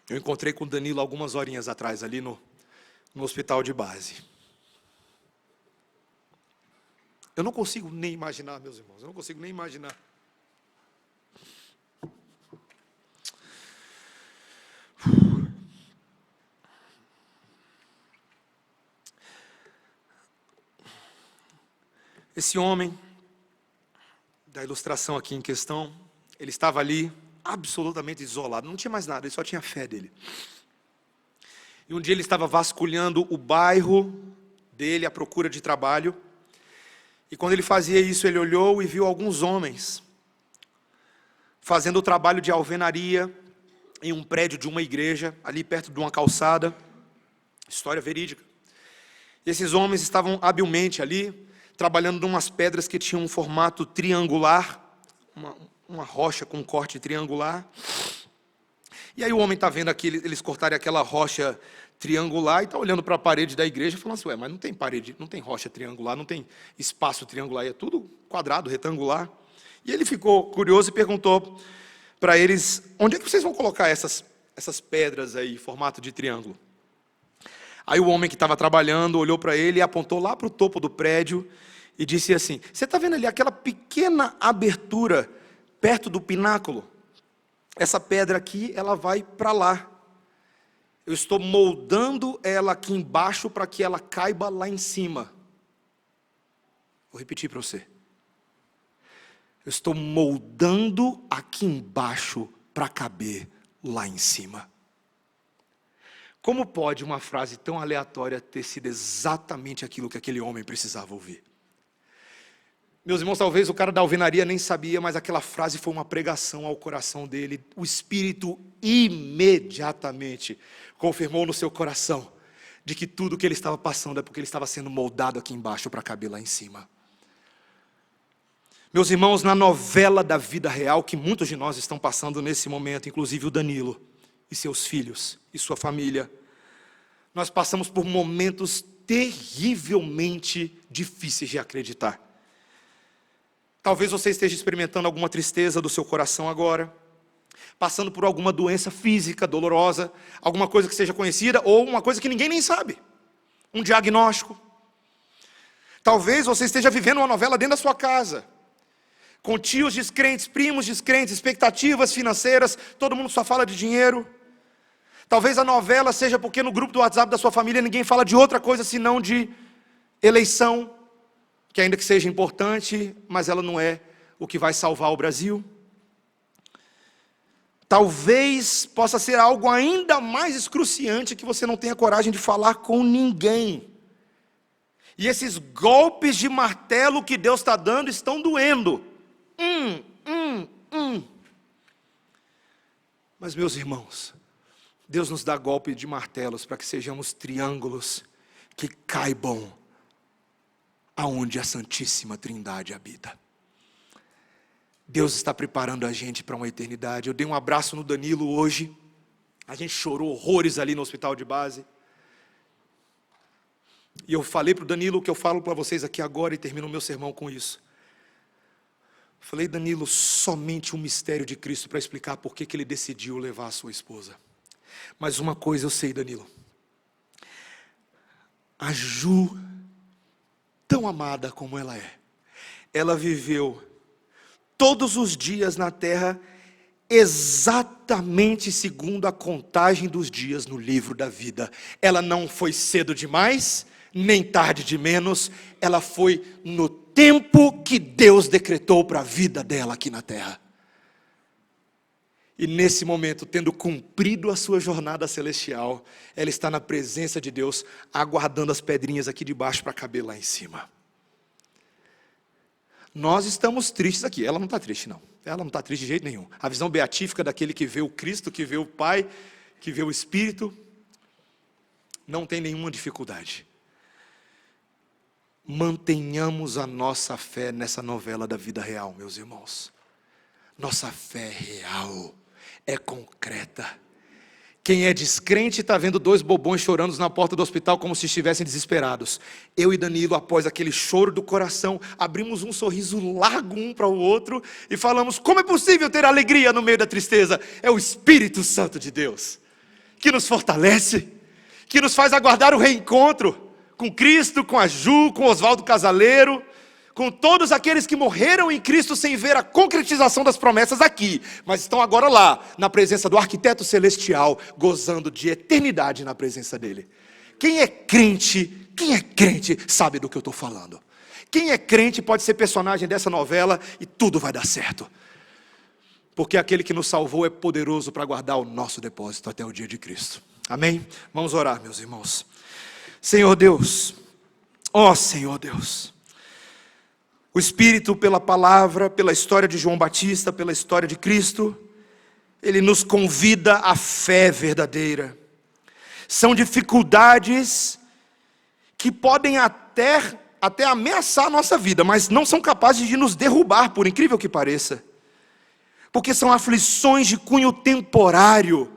Eu encontrei com o Danilo algumas horinhas atrás, ali no hospital de base. Eu não consigo nem imaginar, meus irmãos, eu não consigo nem imaginar. Esse homem, da ilustração aqui em questão, ele estava ali absolutamente isolado, não tinha mais nada, ele só tinha a fé dele. E um dia ele estava vasculhando o bairro dele à procura de trabalho, e quando ele fazia isso, ele olhou e viu alguns homens fazendo o trabalho de alvenaria em um prédio de uma igreja, ali perto de uma calçada, história verídica. E esses homens estavam habilmente ali, trabalhando em umas pedras que tinham um formato triangular, uma rocha com um corte triangular. E aí o homem está vendo aqui, eles cortarem aquela rocha triangular e está olhando para a parede da igreja, falando assim, mas não tem parede, não tem rocha triangular, não tem espaço triangular, é tudo quadrado, retangular. E ele ficou curioso e perguntou para eles, onde é que vocês vão colocar essas pedras aí, em formato de triângulo? Aí o homem que estava trabalhando olhou para ele e apontou lá para o topo do prédio e disse assim, você está vendo ali aquela pequena abertura perto do pináculo? Essa pedra aqui, ela vai para lá. Eu estou moldando ela aqui embaixo para que ela caiba lá em cima. Vou repetir para você. Eu estou moldando aqui embaixo para caber lá em cima. Como pode uma frase tão aleatória ter sido exatamente aquilo que aquele homem precisava ouvir? Meus irmãos, talvez o cara da alvenaria nem sabia, mas aquela frase foi uma pregação ao coração dele. O Espírito imediatamente confirmou no seu coração de que tudo que ele estava passando é porque ele estava sendo moldado aqui embaixo para caber lá em cima. Meus irmãos, na novela da vida real que muitos de nós estão passando nesse momento, inclusive o Danilo e seus filhos e sua família, nós passamos por momentos terrivelmente difíceis de acreditar. Talvez você esteja experimentando alguma tristeza do seu coração agora, passando por alguma doença física dolorosa, alguma coisa que seja conhecida ou uma coisa que ninguém nem sabe, um diagnóstico. Talvez você esteja vivendo uma novela dentro da sua casa, com tios descrentes, primos descrentes, expectativas financeiras, todo mundo só fala de dinheiro. Talvez a novela seja porque no grupo do WhatsApp da sua família ninguém fala de outra coisa senão de eleição, que ainda que seja importante, mas ela não é o que vai salvar o Brasil. Talvez possa ser algo ainda mais excruciante que você não tenha coragem de falar com ninguém. E esses golpes de martelo que Deus está dando estão doendo. Mas, meus irmãos, Deus nos dá golpe de martelos para que sejamos triângulos que caibam aonde a Santíssima Trindade habita. Deus está preparando a gente para uma eternidade. Eu dei um abraço no Danilo hoje. A gente chorou horrores ali no hospital de base. E eu falei para o Danilo o que eu falo para vocês aqui agora e termino o meu sermão com isso. Falei, Danilo, somente um mistério de Cristo para explicar por que ele decidiu levar a sua esposa. Mas uma coisa eu sei, Danilo. A Ju, tão amada como ela é, ela viveu todos os dias na terra exatamente segundo a contagem dos dias no livro da vida. Ela não foi cedo demais, nem tarde de menos, ela foi no tempo que Deus decretou para a vida dela aqui na terra. E nesse momento, tendo cumprido a sua jornada celestial, ela está na presença de Deus, aguardando as pedrinhas aqui de baixo para caber lá em cima. Nós estamos tristes aqui, ela não está triste não, ela não está triste de jeito nenhum. A visão beatífica daquele que vê o Cristo, que vê o Pai, que vê o Espírito, não tem nenhuma dificuldade. Mantenhamos a nossa fé nessa novela da vida real, meus irmãos. Nossa fé é real, é concreta. Quem é descrente está vendo dois bobões chorando na porta do hospital como se estivessem desesperados. Eu e Danilo, após aquele choro do coração, abrimos um sorriso largo um para o outro e falamos, como é possível ter alegria no meio da tristeza? É o Espírito Santo de Deus, que nos fortalece, que nos faz aguardar o reencontro com Cristo, com a Ju, com Oswaldo Casaleiro, com todos aqueles que morreram em Cristo sem ver a concretização das promessas aqui, mas estão agora lá, na presença do arquiteto celestial, gozando de eternidade na presença dele. Quem é crente sabe do que eu estou falando. Quem é crente pode ser personagem dessa novela e tudo vai dar certo. Porque aquele que nos salvou é poderoso para guardar o nosso depósito até o dia de Cristo. Amém? Vamos orar, meus irmãos. Senhor Deus, ó Senhor Deus, o Espírito pela palavra, pela história de João Batista, pela história de Cristo, Ele nos convida à fé verdadeira. São dificuldades que podem até ameaçar a nossa vida, mas não são capazes de nos derrubar, por incrível que pareça. Porque são aflições de cunho temporário,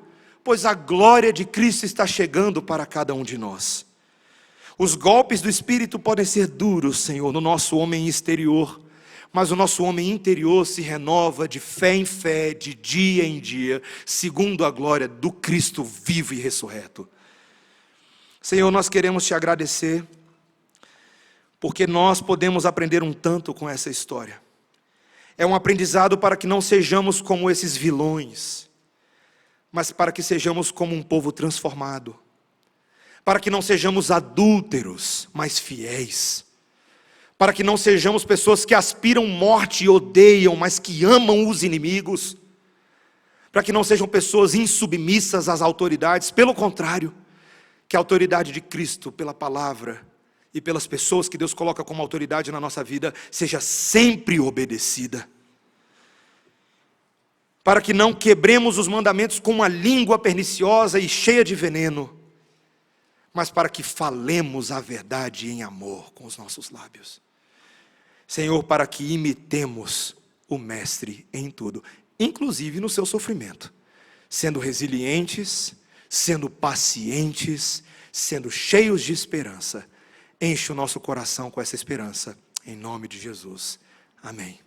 pois a glória de Cristo está chegando para cada um de nós. Os golpes do Espírito podem ser duros, Senhor, no nosso homem exterior, mas o nosso homem interior se renova de fé em fé, de dia em dia, segundo a glória do Cristo vivo e ressurreto. Senhor, nós queremos Te agradecer, porque nós podemos aprender um tanto com essa história. É um aprendizado para que não sejamos como esses vilões, mas para que sejamos como um povo transformado. Para que não sejamos adúlteros, mas fiéis. Para que não sejamos pessoas que aspiram morte e odeiam, mas que amam os inimigos. Para que não sejam pessoas insubmissas às autoridades. Pelo contrário, que a autoridade de Cristo, pela palavra e pelas pessoas que Deus coloca como autoridade na nossa vida, seja sempre obedecida. Para que não quebremos os mandamentos com uma língua perniciosa e cheia de veneno, mas para que falemos a verdade em amor com os nossos lábios. Senhor, para que imitemos o Mestre em tudo, inclusive no seu sofrimento, sendo resilientes, sendo pacientes, sendo cheios de esperança. Enche o nosso coração com essa esperança, em nome de Jesus. Amém.